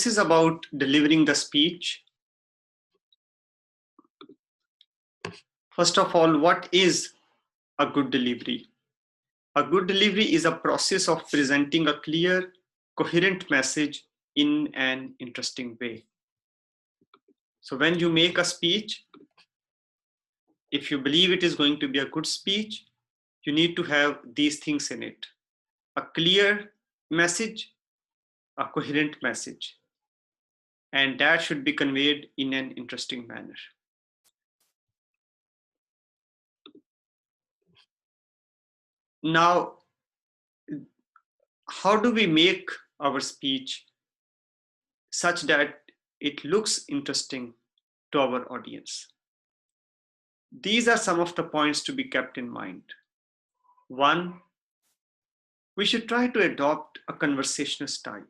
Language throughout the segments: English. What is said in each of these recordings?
this is about delivering the speech. First of all, what is a good delivery? A good delivery is a process of presenting a clear, coherent message in an interesting way. So when you make a speech, if you believe it is going to be a good speech, you need to have these things in it: a clear message, a coherent message, and that should be conveyed in an interesting manner. Now, how do we make our speech such that it looks interesting to our audience? These are some of the points to be kept in mind. One, we should try to adopt a conversational style.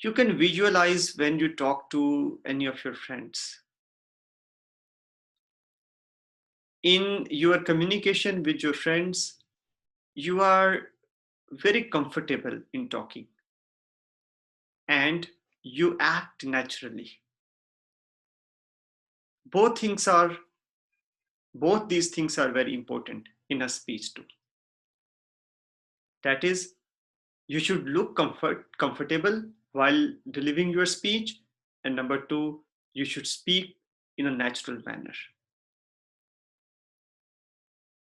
You can visualize when you talk to any of your friends. In your communication with your friends, you are very comfortable in talking and you act naturally. Both these things are very important in a speech too. That is, you should look comfortable while delivering your speech, and number two, you should speak in a natural manner.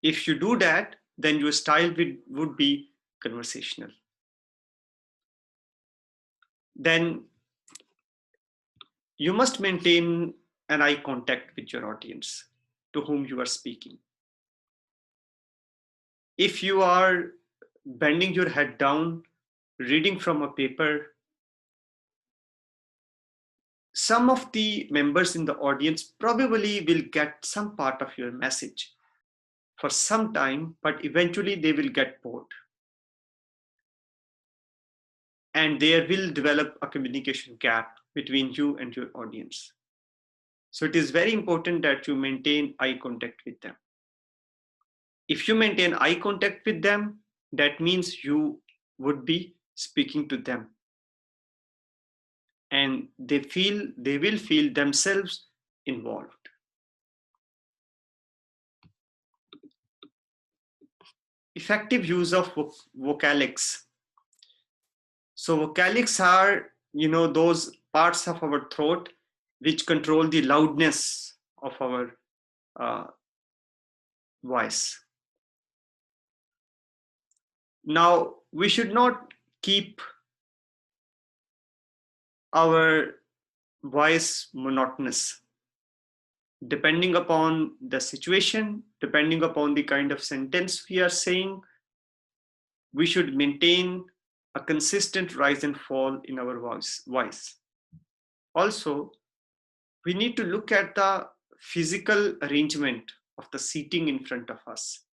If you do that, then your style would be conversational. Then you must maintain an eye contact with your audience to whom you are speaking. If you are bending your head down, reading from a paper, some of the members in the audience probably will get some part of your message for some time, but eventually they will get bored. And there will develop a communication gap between you and your audience. So it is very important that you maintain eye contact with them. If you maintain eye contact with them, that means you would be speaking to them. And they will feel themselves involved. Effective use of vocalics. So vocalics are, those parts of our throat which control the loudness of our voice. Now, we should not keep our voice monotonous. Depending upon the situation, depending upon the kind of sentence we are saying, we should maintain a consistent rise and fall in our voice. Also, we need to look at the physical arrangement of the seating in front of us.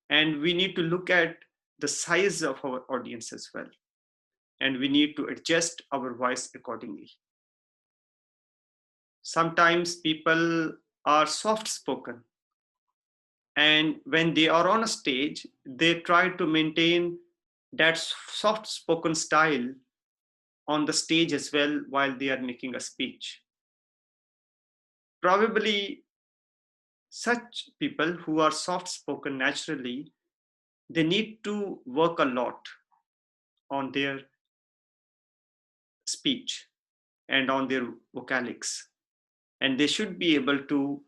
And we need to look at the size of our audience as well. And we need to adjust our voice accordingly. Sometimes people are soft-spoken. And when they are on a stage, they try to maintain that soft-spoken style on the stage as well while they are making a speech. Probably such people who are soft-spoken naturally, they need to work a lot on their speech and on their vocalics. And they should be able to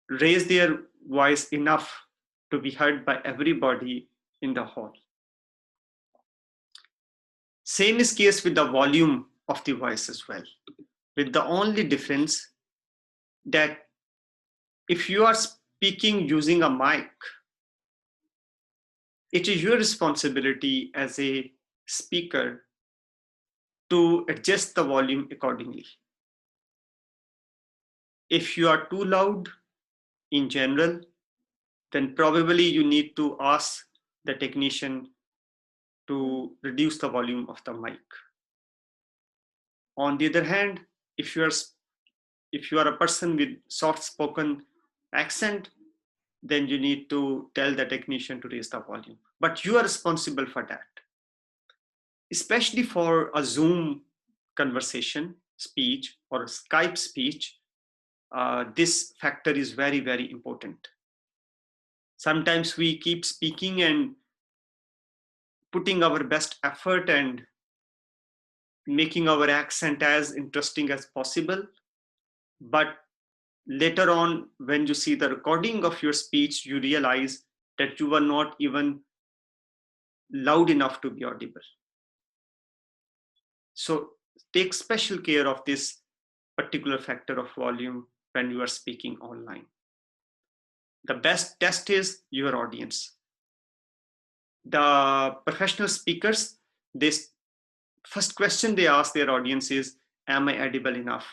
raise their voice enough to be heard by everybody in the hall. Same is case with the volume of the voice as well, with the only difference that if you are speaking using a mic, it is your responsibility as a speaker to adjust the volume accordingly. If you are too loud in general, then probably you need to ask the technician to reduce the volume of the mic. On the other hand, if you are a person with soft-spoken accent, then you need to tell the technician to raise the volume. But you are responsible for that. especially for a Zoom conversation, speech, or a Skype speech. This factor is very, very important. Sometimes we keep speaking and putting our best effort and making our accent as interesting as possible. But later on, when you see the recording of your speech, you realize that you were not even loud enough to be audible. So take special care of this particular factor of volume when you are speaking online. The best test is your audience. The professional speakers, this first question they ask their audience is, am I audible enough?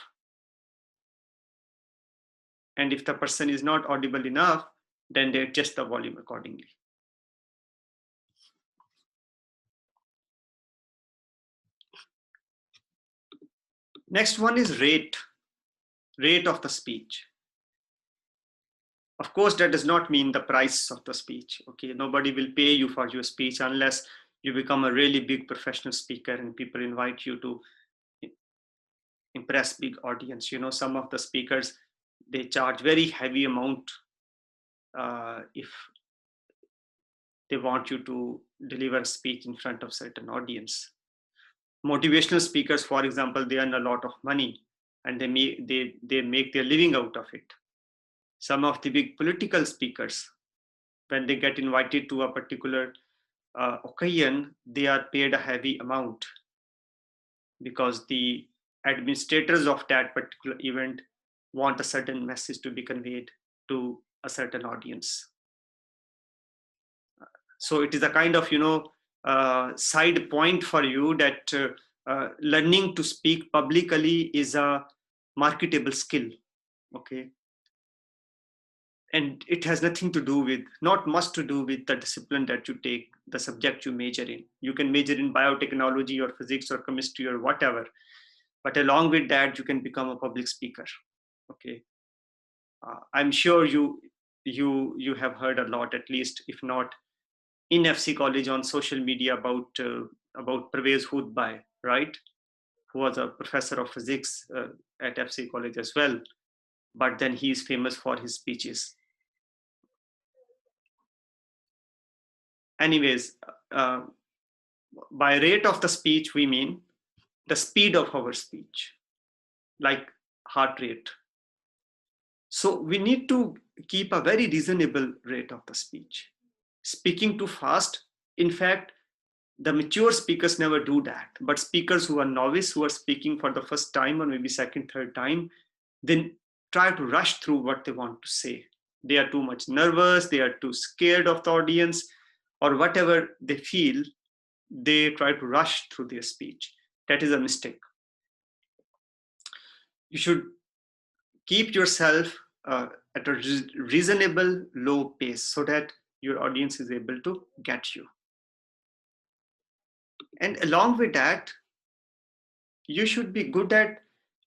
And if the person is not audible enough, then they adjust the volume accordingly. Next one is rate of the speech. Of course, that does not mean the price of the speech. Okay, nobody will pay you for your speech unless you become a really big professional speaker and people invite you to impress big audience. You know, some of the speakers, they charge very heavy amount if they want you to deliver a speech in front of certain audience. Motivational speakers, for example, they earn a lot of money and they make their living out of it. Some of the big political speakers, when they get invited to a particular occasion, they are paid a heavy amount because the administrators of that particular event want a certain message to be conveyed to a certain audience. So it is a kind of, side point for you that learning to speak publicly is a marketable skill. Okay. And it has nothing to do with, not much to do with the discipline that you take, the subject you major in. You can major in biotechnology or physics or chemistry or whatever, but along with that, you can become a public speaker. Okay. I'm sure you have heard a lot, at least if not in FC College on social media about Pervez Hoodbhai, right? Who was a professor of physics at FC College as well. But then he is famous for his speeches. Anyways, by rate of the speech, we mean the speed of our speech, like heart rate. So we need to keep a very reasonable rate of the speech. Speaking too fast, in fact, the mature speakers never do that. But speakers who are novice, who are speaking for the first time or maybe second, third time, then try to rush through what they want to say. They are too much nervous, they are too scared of the audience, or whatever they feel, they try to rush through their speech. That is a mistake. You should keep yourself at a reasonable low pace so that your audience is able to get you. And along with that, you should be good at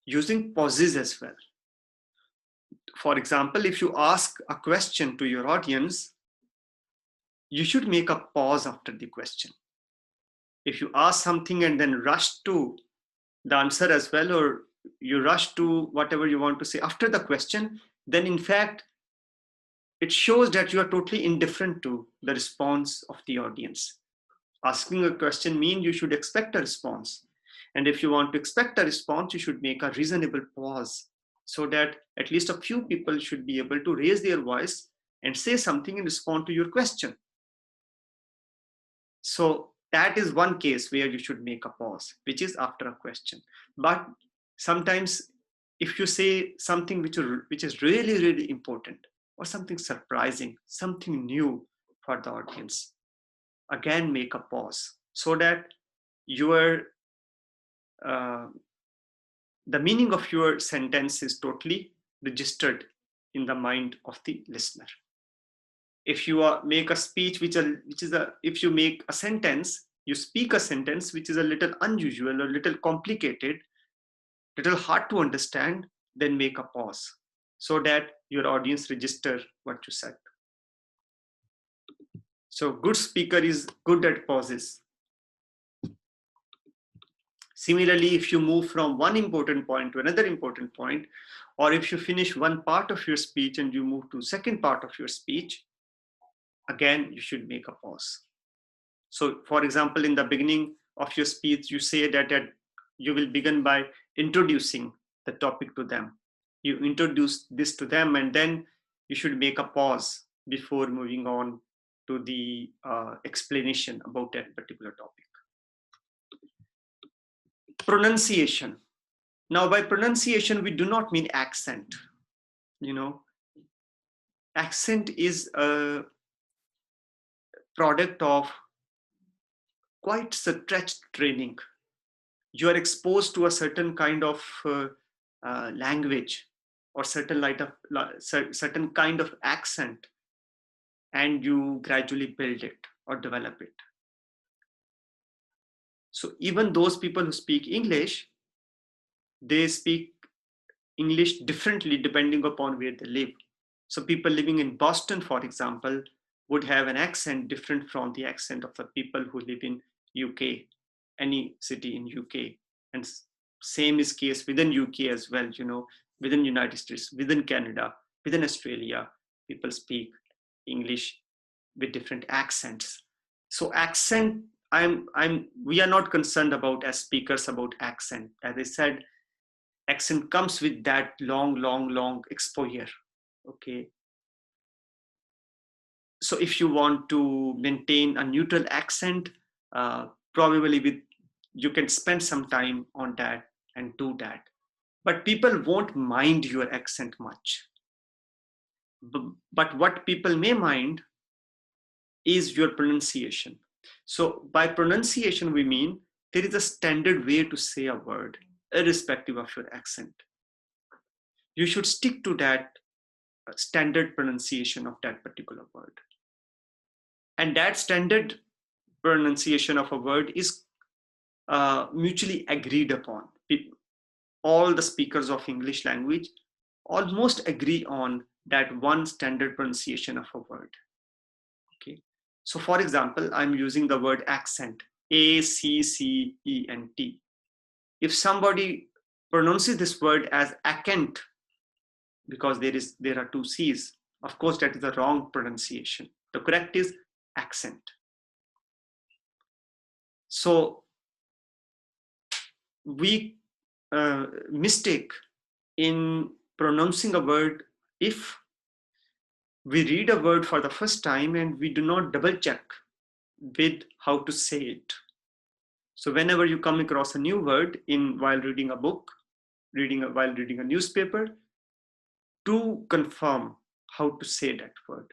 using pauses as well. For example, if you ask a question to your audience, you should make a pause after the question. If you ask something and then rush to the answer as well, or you rush to whatever you want to say after the question, then in fact, it shows that you are totally indifferent to the response of the audience. Asking a question means you should expect a response. And if you want to expect a response, you should make a reasonable pause so that at least a few people should be able to raise their voice and say something and respond to your question. So that is one case where you should make a pause, which is after a question. But sometimes if you say something which is really, really important or something surprising, something new for the audience, again, make a pause so that your the meaning of your sentence is totally registered in the mind of the listener. If you make a speech if you make a sentence, you speak a sentence which is a little unusual or a little complicated, little hard to understand, then make a pause so that your audience register what you said. So good speaker is good at pauses. Similarly, if you move from one important point to another important point, or if you finish one part of your speech and you move to second part of your speech, again, you should make a pause. So for example, in the beginning of your speech, you say that you will begin by introducing the topic to them. You introduce this to them, and then you should make a pause before moving on to the explanation about that particular topic. Pronunciation. Now, by pronunciation, we do not mean accent. Accent is a product of quite stretched training. You are exposed to a certain kind of language or certain kind of accent, and you gradually build it or develop it. So even those people who speak English, they speak English differently depending upon where they live. So people living in Boston, for example, would have an accent different from the accent of the people who live in UK, any city in UK. And same is case within UK as well, within United States, within Canada, within Australia, people speak English with different accents. So accent, we are not concerned about as speakers about accent. As I said, accent comes with that long exposure. Okay. So if you want to maintain a neutral accent, probably you can spend some time on that and do that. But people won't mind your accent much. But what people may mind is your pronunciation. So by pronunciation, we mean there is a standard way to say a word, irrespective of your accent. You should stick to that standard pronunciation of that particular word. And that standard pronunciation of a word is mutually agreed upon. All the speakers of English language almost agree on that one standard pronunciation of a word. Okay. So for example, I'm using the word accent, A-C-C-E-N-T. If somebody pronounces this word as accent, because there are two C's, of course, that is the wrong pronunciation. The correct is accent. So we mistake in pronouncing a word if we read a word for the first time and we do not double check with how to say it. So whenever you come across a new word while reading a book, while reading a newspaper, to confirm how to say that word.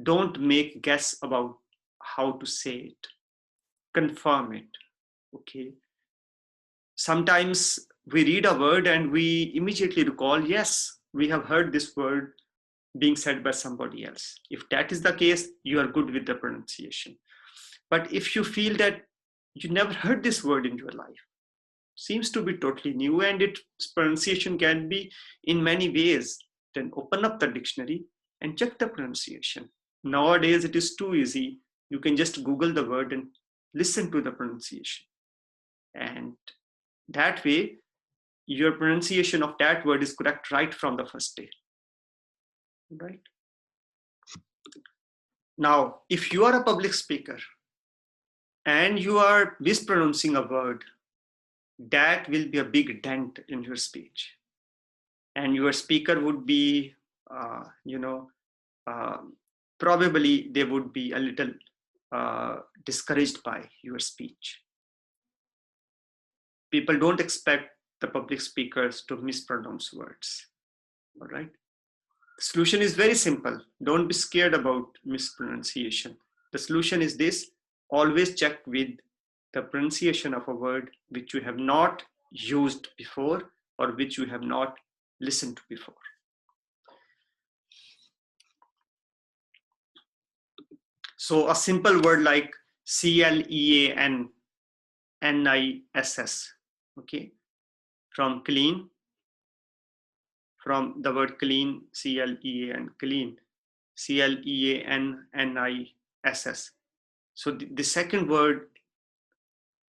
Don't make guess about how to say it. Confirm it. Okay. Sometimes we read a word and we immediately recall, yes, we have heard this word being said by somebody else. If that is the case, you are good with the pronunciation. But if you feel that you never heard this word in your life, seems to be totally new, and its pronunciation can be in many ways, then open up the dictionary and check the pronunciation. Nowadays, it is too easy. You can just Google the word and listen to the pronunciation. And that way, your pronunciation of that word is correct right from the first day. Right? Now, if you are a public speaker and you are mispronouncing a word, that will be a big dent in your speech. And your speaker would be, probably they would be a little discouraged by your speech. People don't expect the public speakers to mispronounce words. All right. The solution is very simple. Don't be scared about mispronunciation. The solution is this: always check with the pronunciation of a word which you have not used before or which you have not listened to before. So a simple word like CLEANNISS, okay, from clean, from the word clean, CLEAN, clean, CLEANNISS. So the second word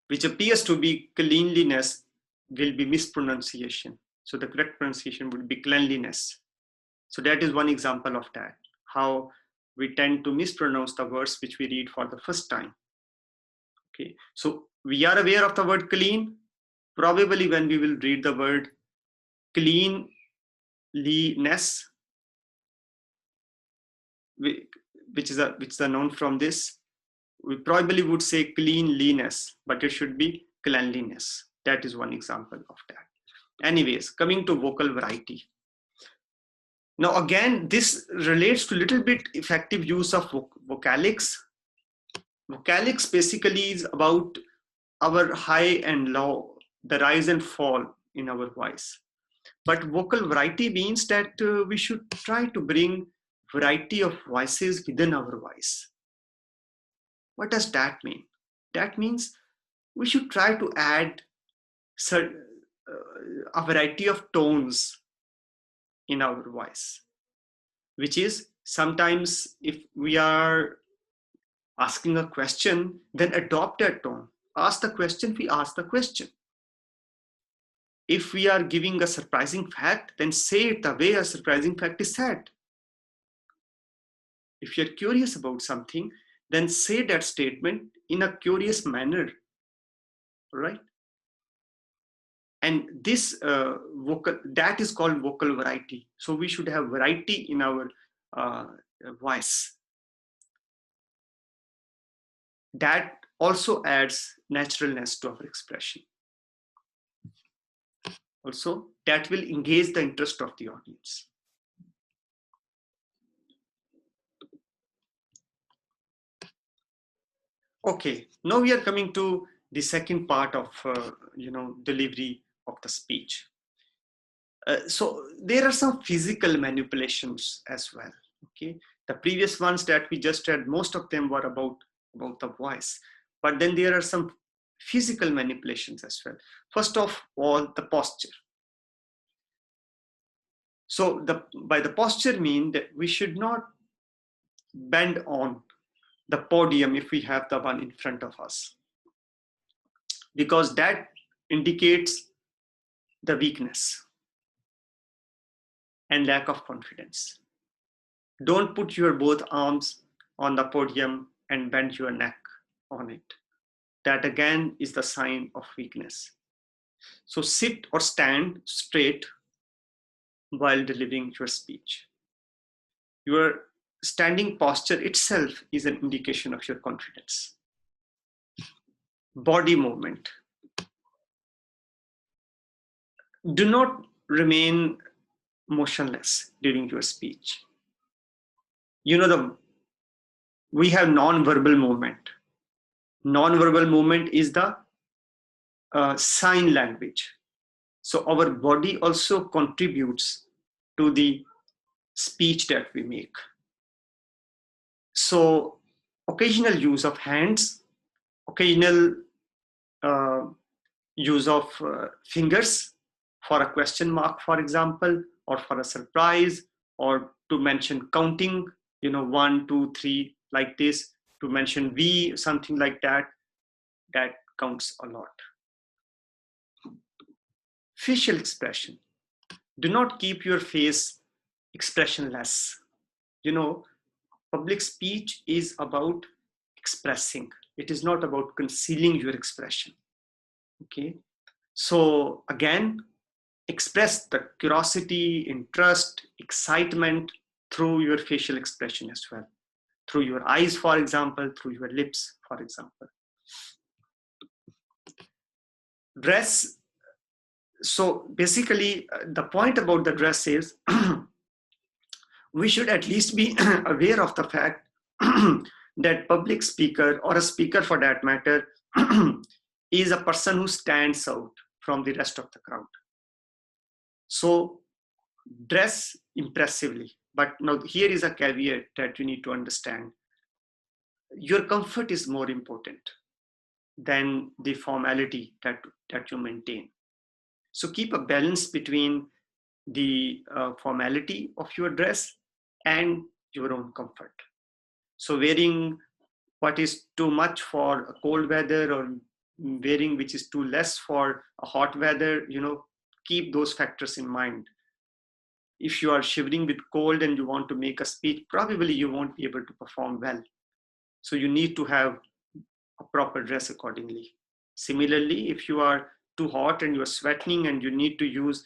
which appears to be cleanliness, will be mispronunciation. So the correct pronunciation would be cleanliness. So that is one example of that, how we tend to mispronounce the words which we read for the first time. Okay, so we are aware of the word clean. Probably when we will read the word cleanliness, which is a noun from this, we probably would say cleanliness, but it should be cleanliness. That is one example of that. Anyways, coming to vocal variety. Now again, this relates to a little bit effective use of vocalics. Vocalics basically is about our high and low, the rise and fall in our voice. But vocal variety means that we should try to bring variety of voices within our voice. What does that mean? That means we should try to add a variety of tones in our voice, which is sometimes if we are asking a question, then adopt that tone. Ask the question, we ask the question. If we are giving a surprising fact, then say it the way a surprising fact is said. If you're curious about something, then say that statement in a curious manner, right? And this that is called vocal variety. So we should have variety in our voice. That also adds naturalness to our expression. Also, that will engage the interest of the audience. Okay, now we are coming to the second part of delivery of the speech. So there are some physical manipulations as well. Okay, the previous ones that we just had, most of them were about the voice, but then there are some physical manipulations as well. First of all, the posture. So by the posture mean that we should not bend on the podium if we have the one in front of us, because that indicates the weakness and lack of confidence. Don't put your both arms on the podium and bend your neck on it. That again is the sign of weakness. So sit or stand straight while delivering your speech. Your standing posture itself is an indication of your confidence. Body movement. Do not remain motionless during your speech. We have non-verbal movement. Non-verbal movement is the sign language. So our body also contributes to the speech that we make. So occasional use of hands, occasional use of fingers for a question mark, for example, or for a surprise, or to mention counting, 1, 2, 3, like this, to mention V, something like that, that counts a lot. Facial expression. Do not keep your face expressionless. Public speech is about expressing. It is not about concealing your expression. Okay. So again, express the curiosity, interest, excitement through your facial expression as well. Through your eyes, for example, through your lips, for example. Dress. So basically, the point about the dress is we should at least be aware of the fact that public speaker, or a speaker for that matter, is a person who stands out from the rest of the crowd. So dress impressively. But now here is a caveat that you need to understand. Your comfort is more important than the formality that you maintain. So keep a balance between the formality of your dress and your own comfort. So wearing what is too much for cold weather or wearing which is too less for a hot weather. Keep those factors in mind. If you are shivering with cold and you want to make a speech, probably you won't be able to perform well. So you need to have a proper dress accordingly. Similarly, if you are too hot and you are sweating and you need to use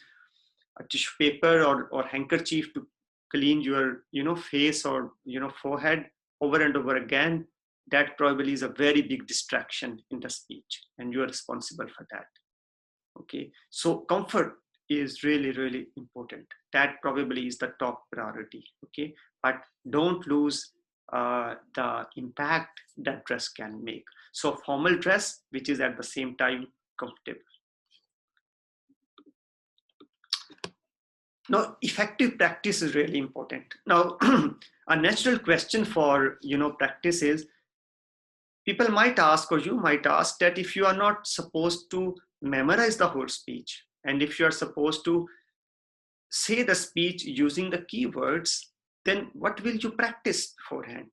a tissue paper or handkerchief to clean your face or forehead over and over again, that probably is a very big distraction in the speech, and you are responsible for that. Okay, so comfort is really, really important. That probably is the top priority. Okay, but don't lose the impact that dress can make. So formal dress, which is at the same time comfortable. Now, effective practice is really important. Now, a natural question for practice is, people might ask, or you might ask, that if you are not supposed to memorize the whole speech, and if you are supposed to say the speech using the keywords, then what will you practice beforehand?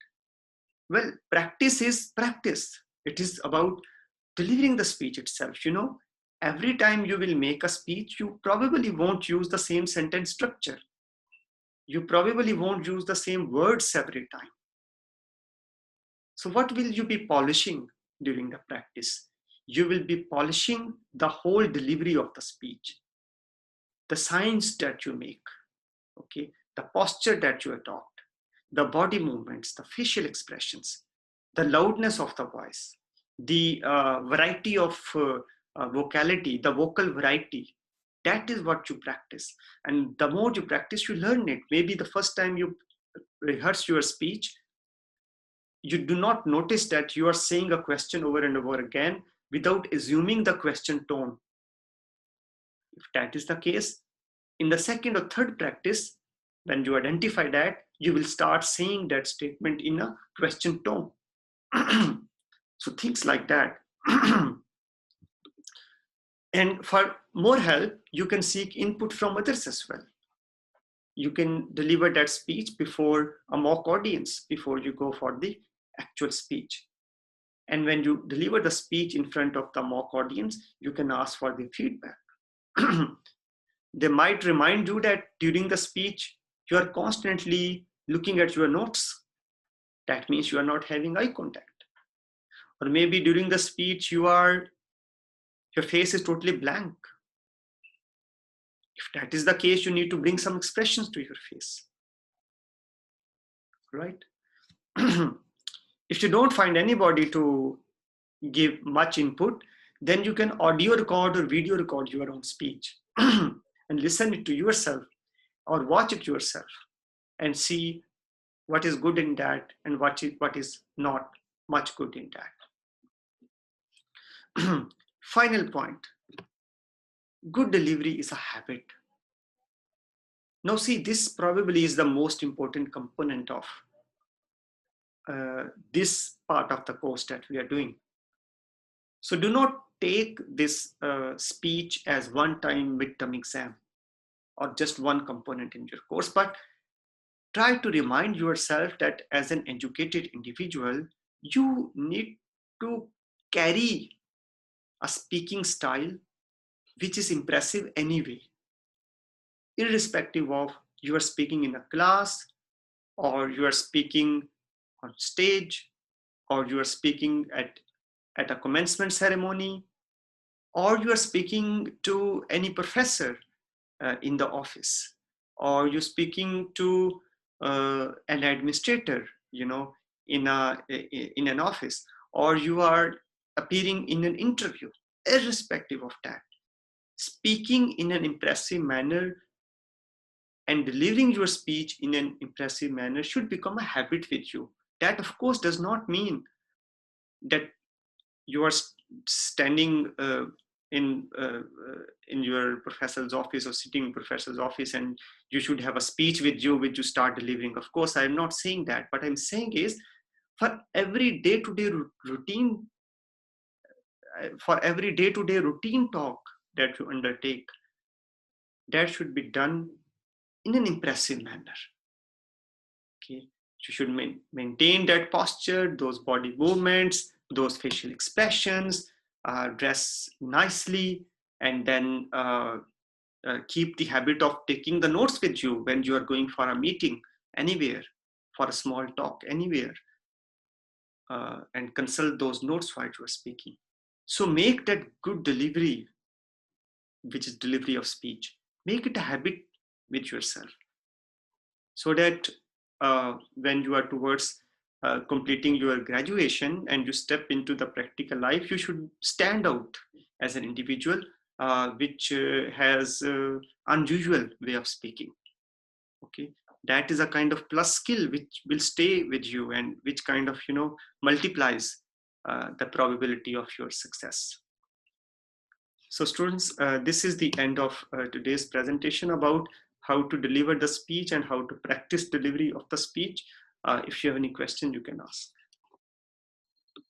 Well, practice is practice. It is about delivering the speech itself. Every time you will make a speech, you probably won't use the same sentence structure. You probably won't use the same words every time. So what will you be polishing during the practice? You will be polishing the whole delivery of the speech, the signs that you make, okay, the posture that you adopt, the body movements, the facial expressions, the loudness of the voice, the variety of vocality, the vocal variety. That is what you practice. And the more you practice, you learn it. Maybe the first time you rehearse your speech, you do not notice that you are saying a question over and over again without assuming the question tone. If that is the case, in the second or third practice, when you identify that, you will start saying that statement in a question tone. So things like that. And for more help, you can seek input from others as well. You can deliver that speech before a mock audience, before you go for the actual speech. And when you deliver the speech in front of the mock audience, you can ask for the feedback. They might remind you that during the speech, you are constantly looking at your notes. That means you are not having eye contact. Or maybe during the speech, your face is totally blank. If that is the case, you need to bring some expressions to your face, right? If you don't find anybody to give much input, then you can audio record or video record your own speech and listen it to yourself or watch it yourself and see what is good in that and what is not much good in that. Final point. Good delivery is a habit. Now see, this probably is the most important component of this part of the course that we are doing. So do not take this speech as one-time midterm exam or just one component in your course, but try to remind yourself that as an educated individual, you need to carry a speaking style which is impressive anyway, irrespective of you are speaking in a class or you are speaking on stage or you are speaking at a commencement ceremony or you are speaking to any professor in the office or you're speaking to an administrator, in an office, or you are appearing in an interview. Irrespective of that, speaking in an impressive manner and delivering your speech in an impressive manner should become a habit with you. That, of course, does not mean that you are standing in your professor's office or sitting in professor's office and you should have a speech with you which you start delivering. Of course, I'm not saying that. What I'm saying is, for every day-to-day routine, talk that you undertake, that should be done in an impressive manner. Okay, you should maintain that posture, those body movements, those facial expressions, dress nicely, and then keep the habit of taking the notes with you when you are going for a meeting anywhere, for a small talk anywhere, and consult those notes while you are speaking. So make that good delivery, which is delivery of speech, make it a habit with yourself, so that when you are towards completing your graduation and you step into the practical life, you should stand out as an individual which has unusual way of speaking. Okay, that is a kind of plus skill which will stay with you and which kind of multiplies the probability of your success. So students, this is the end of today's presentation about how to deliver the speech and how to practice delivery of the speech. If you have any question, you can ask.